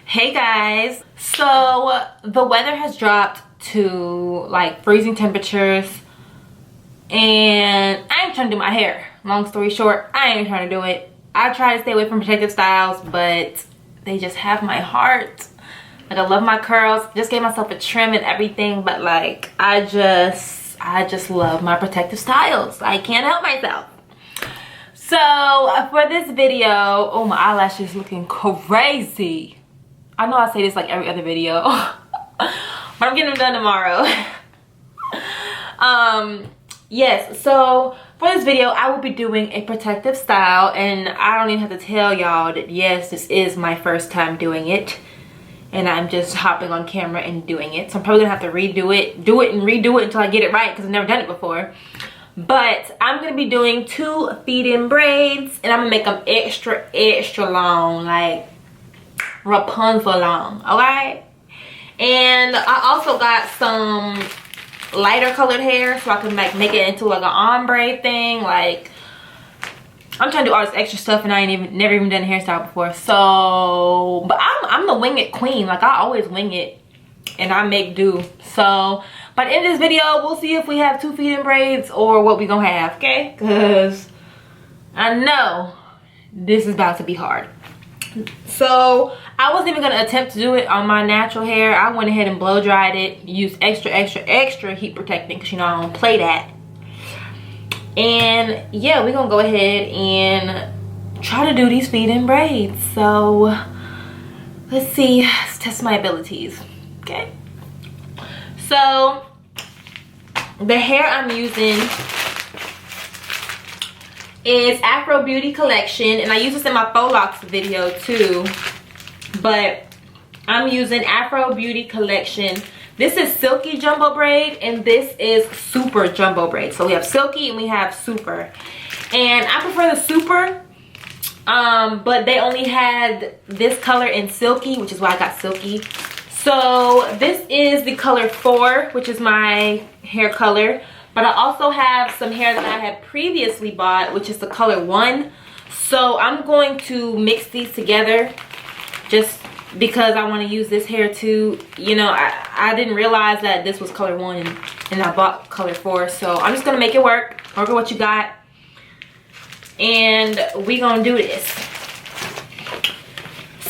Hey guys, so the weather has dropped to like freezing temperatures and I ain't trying to do my hair. Long story short, I ain't trying to do it. I try to stay away from protective styles, but they just have my heart. Like, I love my curls, just gave myself a trim and everything, but like I just love my protective styles. I can't help myself. So for this video, oh, my eyelashes looking crazy. I know I say this like every other video, but I'm getting them done tomorrow. Yes, so for this video, I will be doing a protective style, and I don't even have to tell y'all that yes, this is my first time doing it, and I'm just hopping on camera and doing it. So I'm probably gonna have to redo it, do it and redo it until I get it right, because I've never done it before. But I'm gonna be doing 2 feed-in braids, and I'm gonna make them extra long, like Rapunzel long, okay? And I also got some lighter colored hair, so I can like make it into like an ombre thing. Like, I'm trying to do all this extra stuff, and I ain't never even done a hairstyle before. So, but I'm the wing it queen. Like, I always wing it, and I make do. So, but in this video, we'll see if we have 2 feed-in braids or what we gonna have, okay? Because I know this is about to be hard. So I wasn't even gonna attempt to do it on my natural hair. I went ahead and blow dried it, used extra heat protecting, because you know I don't play that. And yeah, we're gonna go ahead and try to do these feed-in braids. So let's see, let's test my abilities. Okay, so the hair I'm using is Afro Beauty Collection, and I use this in my faux locks video too, but I'm using Afro Beauty Collection. This is Silky Jumbo Braid, and this is Super Jumbo Braid. So we have Silky and we have Super, and I prefer the Super, but they only had this color in Silky, which is why I got Silky. So this is the color 4, which is my hair color. But I also have some hair that I had previously bought, which is the color 1. So I'm going to mix these together just because I want to use this hair too. You know, I didn't realize that this was color 1 and I bought color 4. So I'm just going to make it work with what you got. And we going to do this.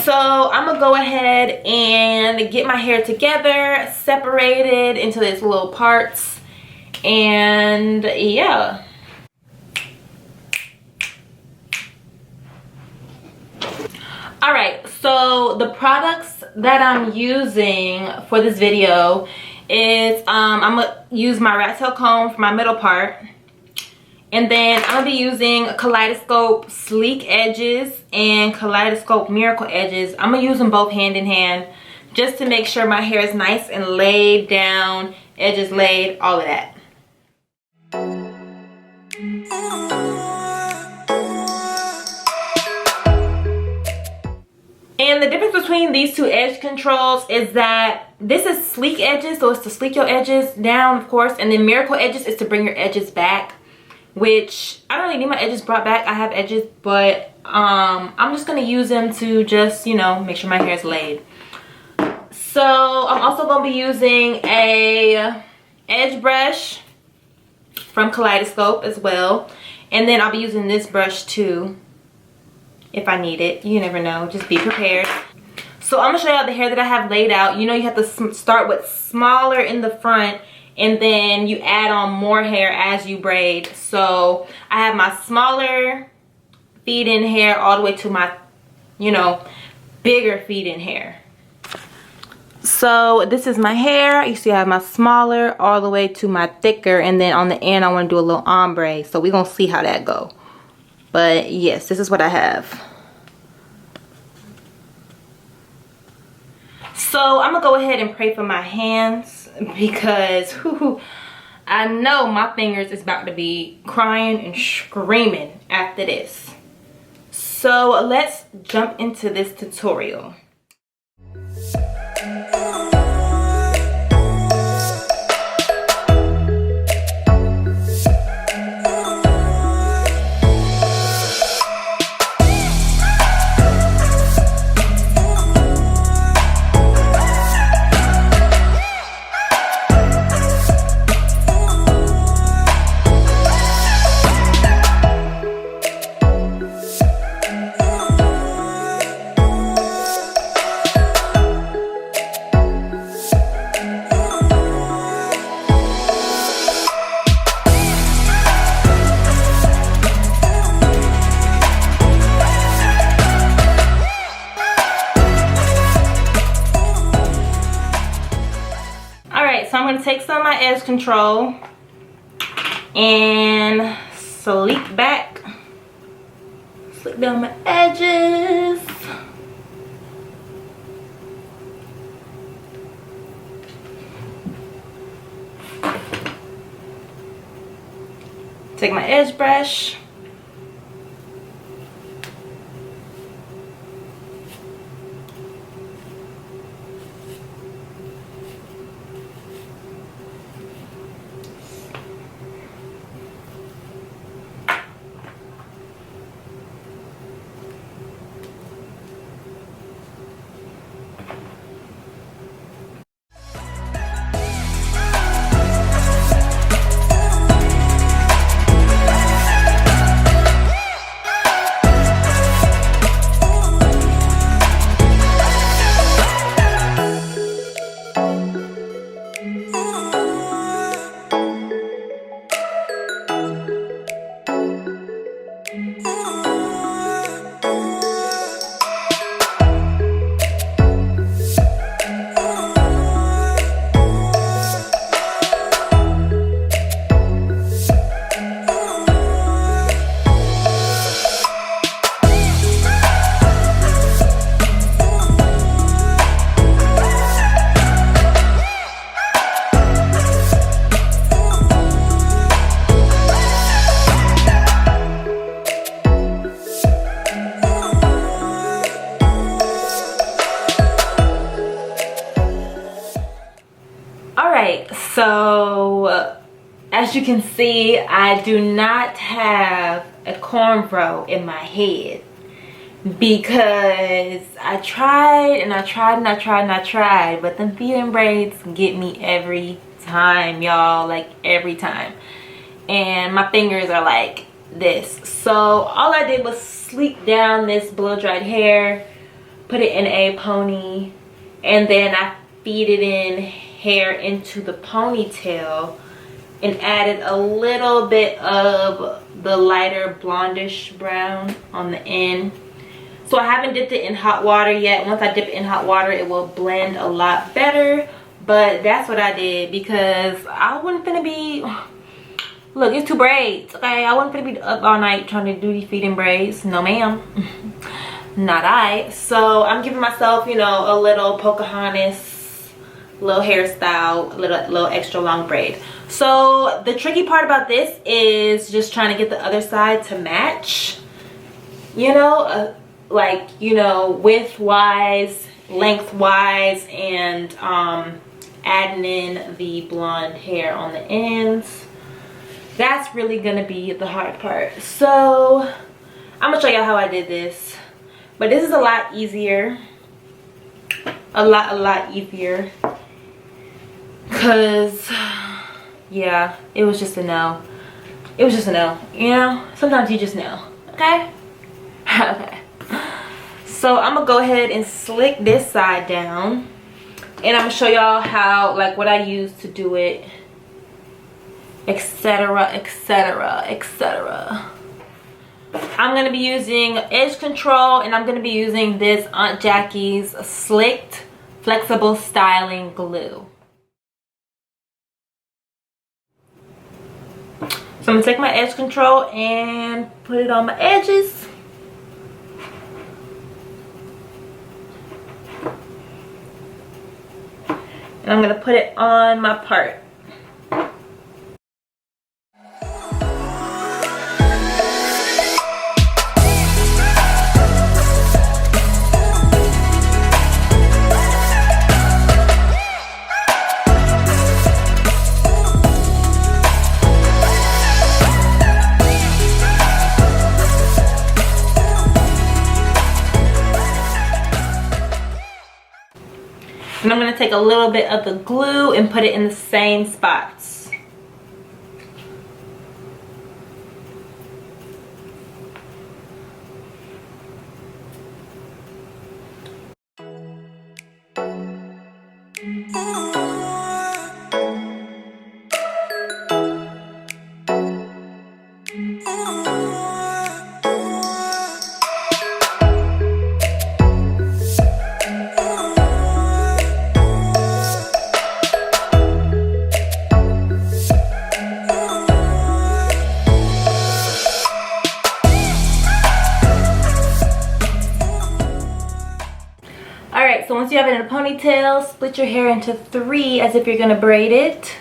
So I'm going to go ahead and get my hair together, separated into its little parts. And yeah, all right, so the products that I'm using for this video is I'm gonna use my rat tail comb for my middle part, and then I'm gonna be using Kaleidoscope Sleek Edges and Kaleidoscope Miracle Edges. I'm gonna use them both hand in hand just to make sure my hair is nice and laid down, edges laid, all of that. And the difference between these 2 edge controls is that this is sleek edges, so it's to sleek your edges down, of course, and then miracle edges is to bring your edges back, which I don't really need my edges brought back. I have edges, but I'm just gonna use them to just, you know, make sure my hair is laid. So I'm also gonna be using a edge brush from Kaleidoscope as well, and then I'll be using this brush too if I need it. You never know, just be prepared. So I'm gonna show you the hair that I have laid out. You know, you have to start with smaller in the front, and then you add on more hair as you braid. So I have my smaller feed-in hair all the way to my, you know, bigger feed-in hair. So this is my hair. You see I have my smaller all the way to my thicker, and then on the end I want to do a little ombre. So we're gonna see how that go. But yes, this is what I have. So I'm gonna go ahead and pray for my hands, because I know my fingers is about to be crying and screaming after this. So let's jump into this tutorial. gonna take some of my edge control and slick down my edges. Take my edge brush. So as you can see, I do not have a cornrow in my head because I tried, but them feeding braids get me every time, y'all, like every time. And my fingers are like this. So all I did was sleek down this blow dried hair, put it in a pony, and then I feeded in hair into the ponytail and added a little bit of the lighter blondish brown on the end. So I haven't dipped it in hot water yet. Once I dip it in hot water, it will blend a lot better. But that's what I did because I wasn't finna be, look, it's 2 braids, okay? I wasn't finna be up all night trying to do these feeding braids. No ma'am. Not I. So I'm giving myself, you know, a little Pocahontas little hairstyle, little extra long braid. So the tricky part about this is just trying to get the other side to match, you know, like, you know, width wise, length wise, and adding in the blonde hair on the ends. That's really gonna be the hard part. So I'm gonna show y'all how I did this, but this is a lot easier, a lot easier. Cause yeah, it was just a no. It was just a no, you know? Sometimes you just know, okay? Okay. So I'm gonna go ahead and slick this side down, and I'm gonna show y'all how, like, what I use to do it, etc, etc, etc. I'm gonna be using edge control, and I'm gonna be using this Aunt Jackie's Slicked Flexible Styling Glue. So I'm gonna take my edge control and put it on my edges. And I'm gonna put it on my part. And I'm going to take a little bit of the glue and put it in the same spots. so once you have it in a ponytail, split your hair into 3 as if you're gonna braid it.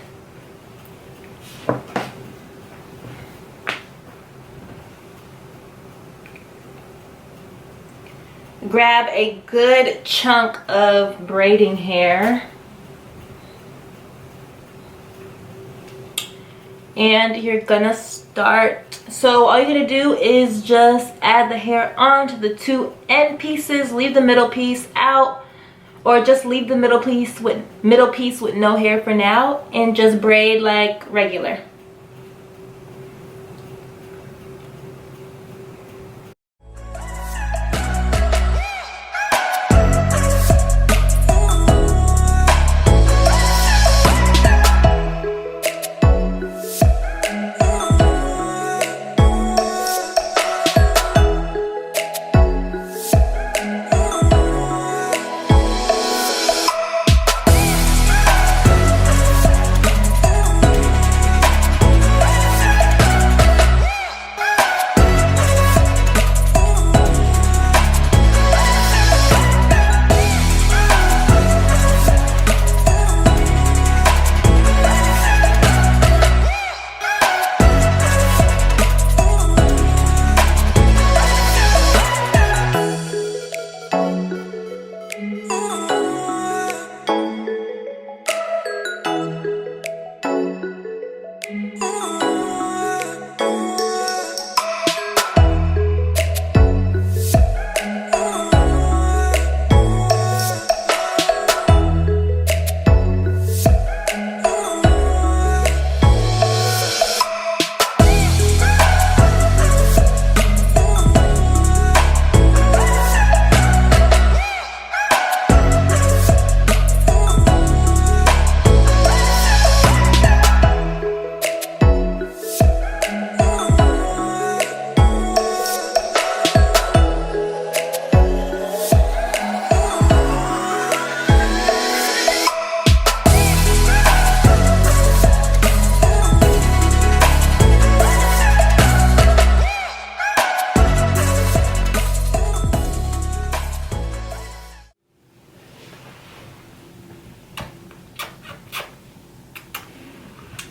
Grab a good chunk of braiding hair. And you're gonna start, so all you're gonna do is just add the hair onto the 2 end pieces, leave the middle piece out, or just leave the middle piece with no hair for now, and just braid like regular.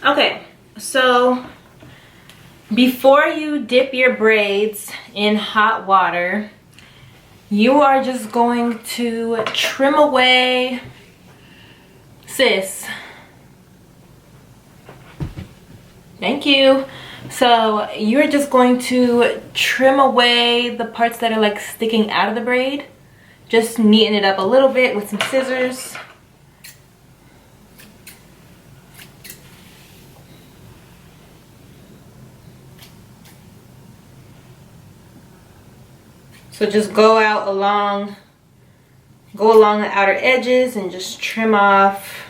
Okay, so before you dip your braids in hot water, you are just going to trim away, sis. Thank you. So you're just going to trim away the parts that are like sticking out of the braid. Just neaten it up a little bit with some scissors. So just go along the outer edges and just trim off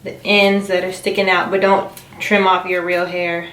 the ends that are sticking out, but don't trim off your real hair.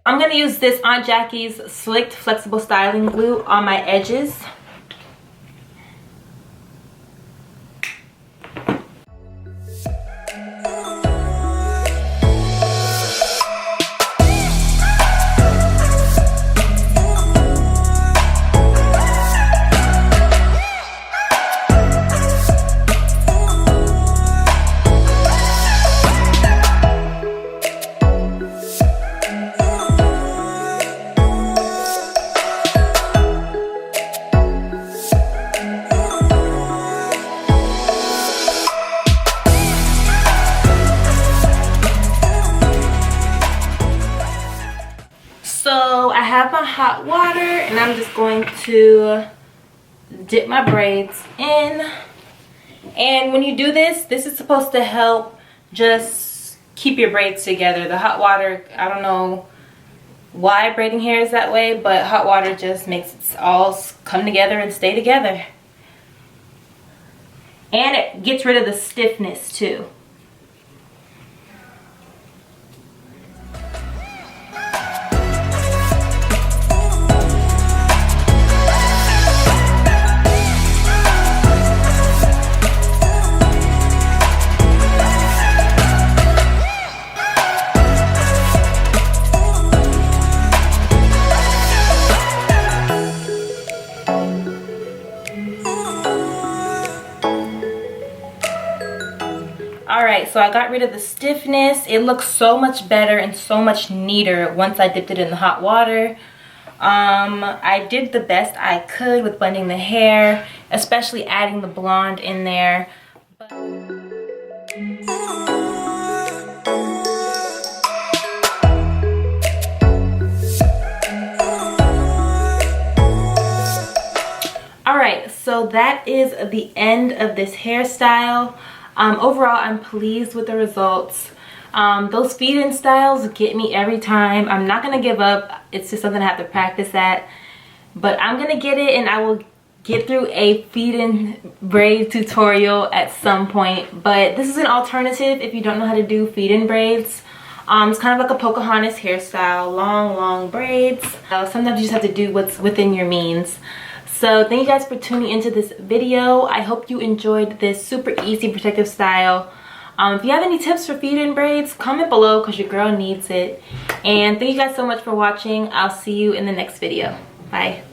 I'm going to use this Aunt Jackie's Slicked Flexible Styling Glue on my edges. So I have my hot water and I'm just going to dip my braids in. And when you do this, this is supposed to help just keep your braids together. The hot water, I don't know why braiding hair is that way, but hot water just makes it all come together and stay together. And it gets rid of the stiffness too. Alright, so I got rid of the stiffness. It looks so much better and so much neater once I dipped it in the hot water. I did the best I could with blending the hair, especially adding the blonde in there. Alright, so that is the end of this hairstyle. Overall, I'm pleased with the results. Those feed-in styles get me every time. I'm not going to give up. It's just something I have to practice at. But I'm going to get it, and I will get through a feed-in braid tutorial at some point. But this is an alternative if you don't know how to do feed-in braids. It's kind of like a Pocahontas hairstyle. Long braids. Sometimes you just have to do what's within your means. So thank you guys for tuning into this video. I hope you enjoyed this super easy protective style. If you have any tips for feed-in braids, comment below because your girl needs it. And thank you guys so much for watching. I'll see you in the next video. Bye.